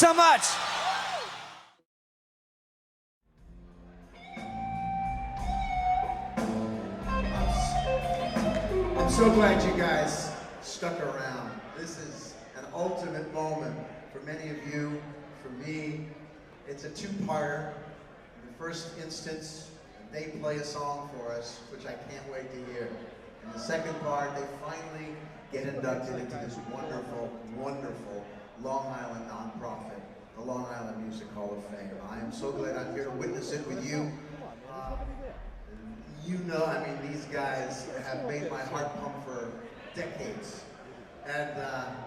so much. I'm so glad you guys stuck around. This is an ultimate moment for many of you, for me. It's a two-parter. In the first instance, they play a song for us, which I can't wait to hear. In the second part, they finally get inducted into this wonderful, wonderful Long Island nonprofit, the Long Island Music Hall of Fame. I am so glad I'm here to witness it with you. You know, I mean, these guys have made my heart pump for decades. And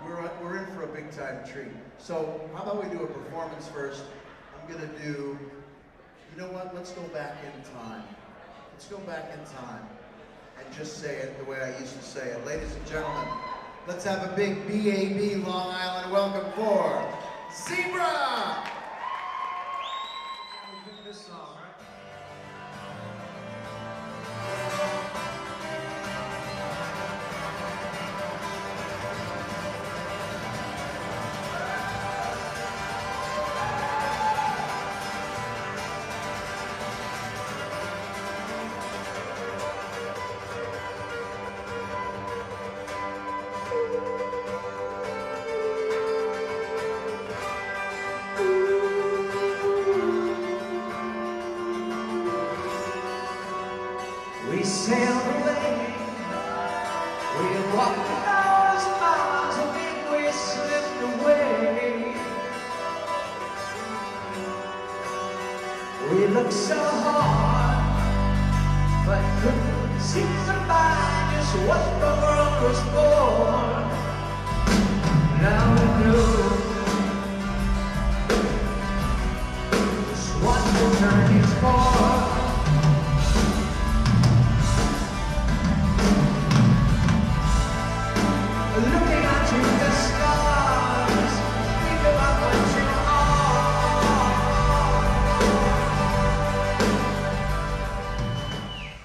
we're in for a big time treat. So how about we do a performance first? I'm gonna do, you know what, let's go back in time. Let's go back in time and just say it the way I used to say it. Ladies and gentlemen, let's have a big BAB Long Island welcome for Zebra! This song, right? We sailed away, we walked miles and miles, and then we slipped away. We looked so hard, but couldn't seem to find just what the world was for. Now we know just what the journey's for. Looking out to the stars, think about what you are.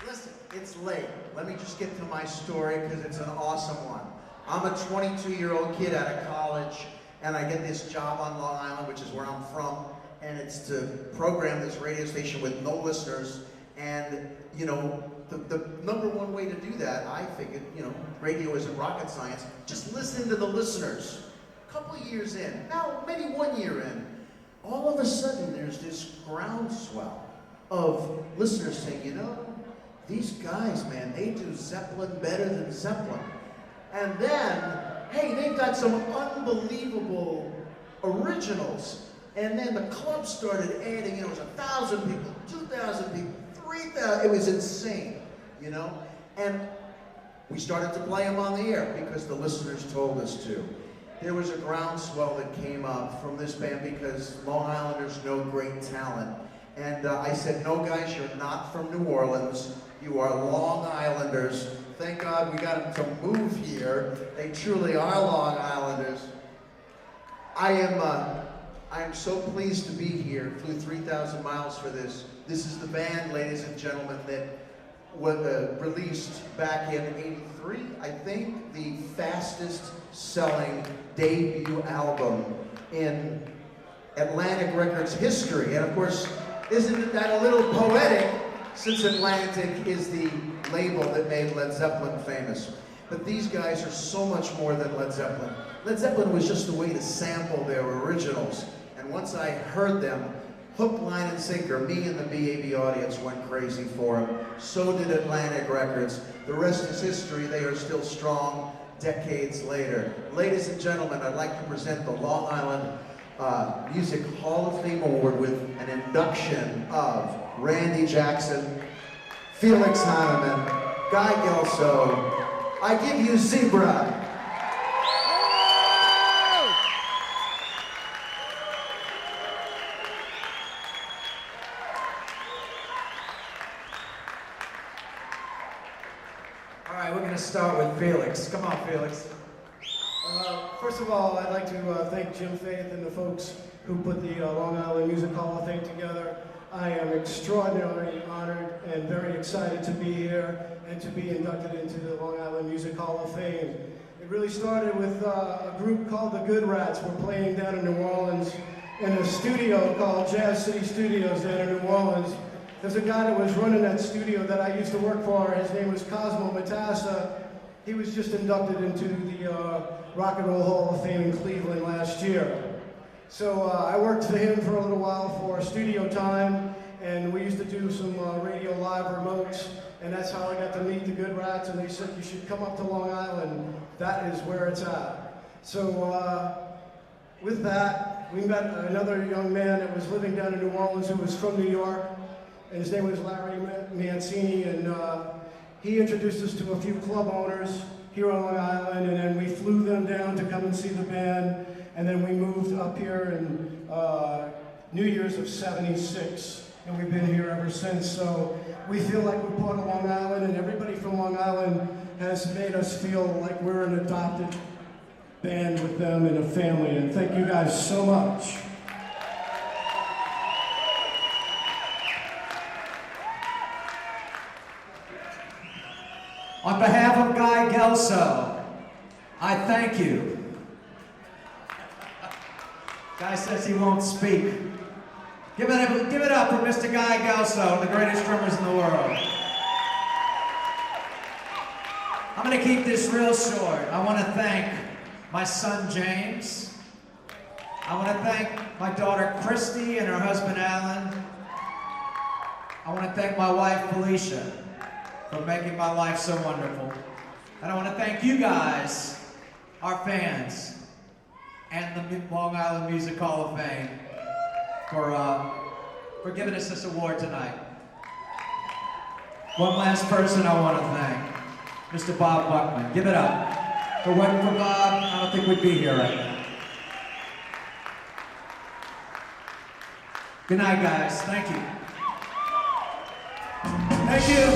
Listen, it's late. Let me just get to my story because it's an awesome one. I'm a 22-year-old kid out of college, and I get this job on Long Island, which is where I'm from, and it's to program this radio station with no listeners. And, you know, the number one way to do that, I figured, you know, radio isn't rocket science, just listen to the listeners. A couple of years in, now maybe 1 year in, all of a sudden there's this groundswell of listeners saying, you know, these guys, man, they do Zeppelin better than Zeppelin. And then, hey, they've got some unbelievable originals. And then the club started adding, you know, it was 1,000 people, 2,000 people, 3,000, it was insane, you know? And we started to play them on the air because the listeners told us to. There was a groundswell that came up from this band because Long Islanders know great talent. And I said, no guys, you're not from New Orleans. You are Long Islanders. Thank God we got them to move here. They truly are Long Islanders. I am so pleased to be here. Flew 3,000 miles for this. This is the band, ladies and gentlemen, that was released back in '83, I think, the fastest selling debut album in Atlantic Records history. And of course, isn't that a little poetic, since Atlantic is the label that made Led Zeppelin famous. But these guys are so much more than Led Zeppelin. Led Zeppelin was just a way to sample their originals. And once I heard them, hook, line, and sinker, me and the BAB audience went crazy for them. So did Atlantic Records. The rest is history. They are still strong decades later. Ladies and gentlemen, I'd like to present the Long Island Music Hall of Fame Award with an induction of Randy Jackson, Felix Hanneman, Guy Gelso. I give you Zebra. All right, we're going to start with Felix. Come on, Felix. First of all, I'd like to thank Jim Faith and the folks who put the Long Island Music Hall of Fame together. I am extraordinarily honored and very excited to be here and to be inducted into the Long Island Music Hall of Fame. It really started with a group called the Good Rats. We're playing down in New Orleans, in a studio called Jazz City Studios down in New Orleans. There's a guy that was running that studio that I used to work for. His name was Cosmo Matassa. He was just inducted into the Rock and Roll Hall of Fame in Cleveland last year. So I worked for him for a little while for studio time, and we used to do some radio live remotes, and that's how I got to meet the Good Rats, and they said, you should come up to Long Island. That is where it's at. So with that, we met another young man that was living down in New Orleans who was from New York, and his name was Larry Mancini, and he introduced us to a few club owners here on Long Island, and then we flew them down to come and see the band, and then we moved up here in New Year's of '76, and we've been here ever since. So we feel like we're part of Long Island, and everybody from Long Island has made us feel like we're an adopted band with them and a family, and thank you guys so much. On behalf of Guy Gelso, I thank you. Guy says he won't speak. Give it up for Mr. Guy Gelso, the greatest drummers in the world. I'm going to keep this real short. I want to thank my son James. I want to thank my daughter Christy and her husband Alan. I want to thank my wife Felicia for making my life so wonderful. And I want to thank you guys, our fans, and the Long Island Music Hall of Fame for giving us this award tonight. One last person I want to thank, Mr. Bob Buchmann. Give it up. If it wasn't for Bob, I don't think we'd be here right now. Good night, guys. Thank you. Thank you.